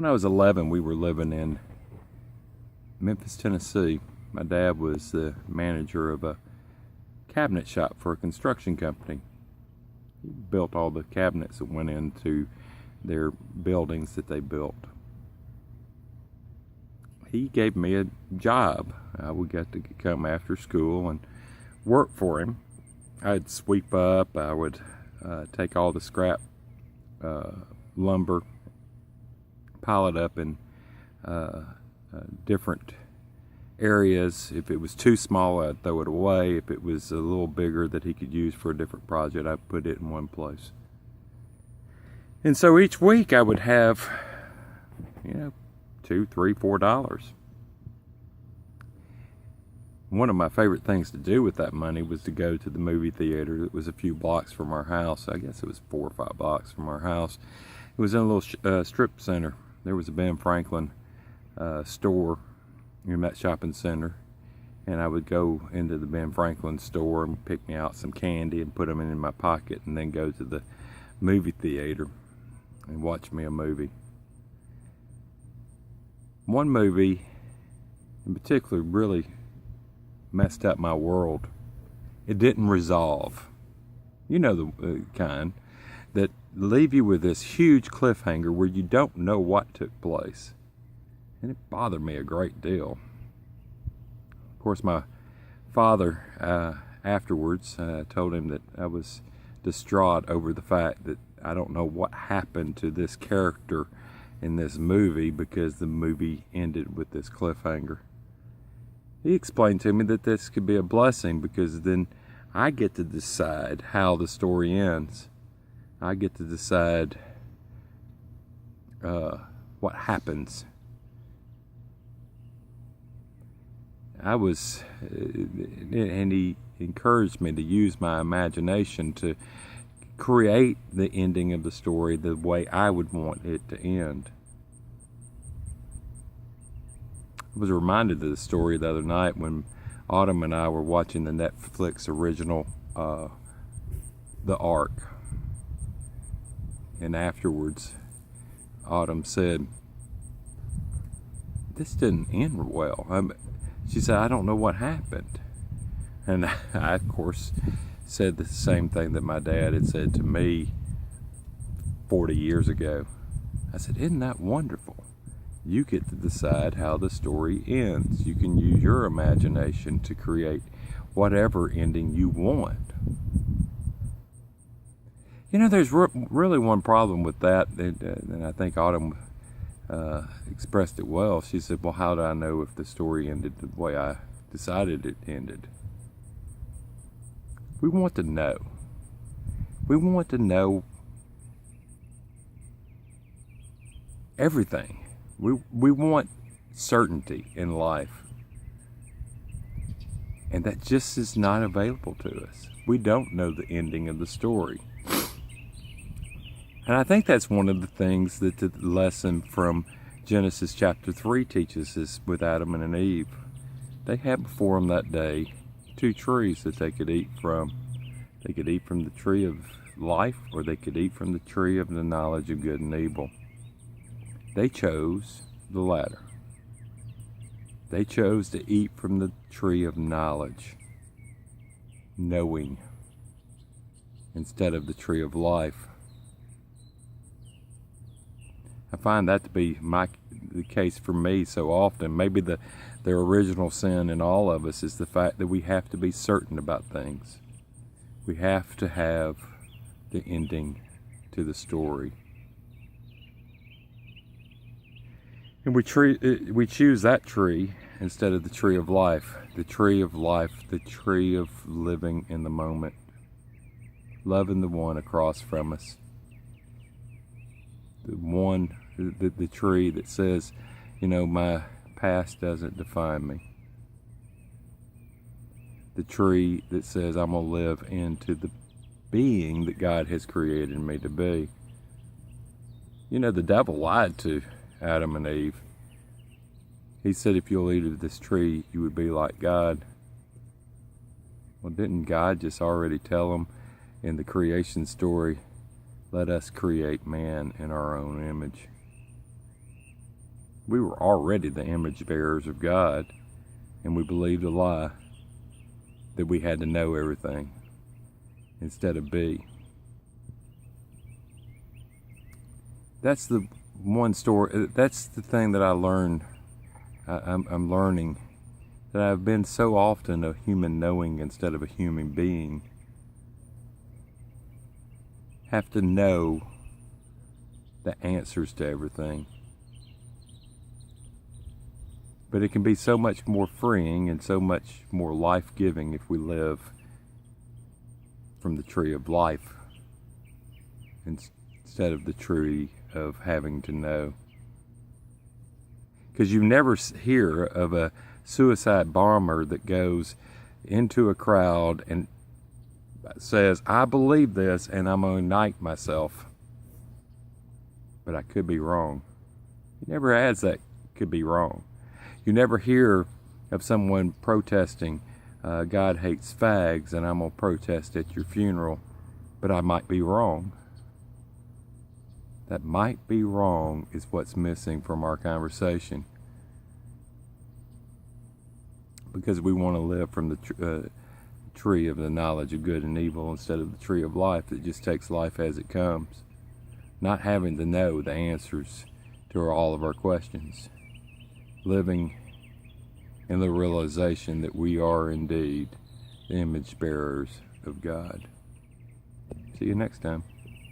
When I was 11, we were living in Memphis, Tennessee. My dad was the manager of a cabinet shop for a construction company. He built all the cabinets that went into their buildings that they built. He gave me a job. I would get to come after school and work for him. I'd sweep up, I would take all the scrap lumber, pile it up in different areas. If it was too small, I'd throw it away. If it was a little bigger that he could use for a different project, I'd put it in one place. And so each week I would have, $2, $3, $4. One of my favorite things to do with that money was to go to the movie theater. It was a few blocks from our house. I guess it was 4 or 5 blocks from our house. It was in a little strip center. There was a Ben Franklin store in that shopping center, and I would go into the Ben Franklin store and pick me out some candy and put them in my pocket, and then go to the movie theater and watch me a movie. One movie in particular really messed up my world. It didn't resolve. You know the kind that leave you with this huge cliffhanger where you don't know what took place. And it bothered me a great deal. Of course, my father, afterwards, told him that I was distraught over the fact that I don't know what happened to this character in this movie, because the movie ended with this cliffhanger. He explained to me that this could be a blessing, because then I get to decide how the story ends. I get to decide what happens. And he encouraged me to use my imagination to create the ending of the story the way I would want it to end. I was reminded of the story the other night when Autumn and I were watching the Netflix original, The Ark. And afterwards, Autumn said, "This didn't end well." She said, "I don't know what happened." And I, of course, said the same thing that my dad had said to me 40 years ago. I said, "Isn't that wonderful? You get to decide how the story ends. You can use your imagination to create whatever ending you want." There's really one problem with that, and I think Autumn expressed it well. She said, "Well, how do I know if the story ended the way I decided it ended?" We want to know. We want to know everything. We want certainty in life. And that just is not available to us. We don't know the ending of the story. And I think that's one of the things that the lesson from Genesis chapter 3 teaches us with Adam and Eve. They had before them that day 2 trees that they could eat from. They could eat from the tree of life, or they could eat from the tree of the knowledge of good and evil. They chose the latter. They chose to eat from the tree of knowledge, knowing, instead of the tree of life. I find that to be the case for me so often. Maybe the original sin in all of us is the fact that we have to be certain about things. We have to have the ending to the story. And we choose that tree instead of the tree of life. The tree of life, the tree of living in the moment. Loving the one across from us. The tree that says, my past doesn't define me. The tree that says I'm going to live into the being that God has created me to be. The devil lied to Adam and Eve. He said, if you'll eat of this tree, you would be like God. Well, didn't God just already tell them in the creation story, let us create man in our own image? We were already the image bearers of God, and we believed a lie that we had to know everything instead of be. That's the one story, that's the thing that I learned. I'm learning that I've been so often a human knowing instead of a human being. Have to know the answers to everything. But it can be so much more freeing and so much more life-giving if we live from the tree of life instead of the tree of having to know. Because you never hear of a suicide bomber that goes into a crowd and says, I believe this and I'm going to ignite myself. But I could be wrong. He never adds that could be wrong. You never hear of someone protesting, God hates fags and I'm going to protest at your funeral, but I might be wrong. That might be wrong is what's missing from our conversation. Because we want to live from the tree of the knowledge of good and evil instead of the tree of life that just takes life as it comes. Not having to know the answers to all of our questions. Living in the realization that we are indeed the image bearers of God. See you next time.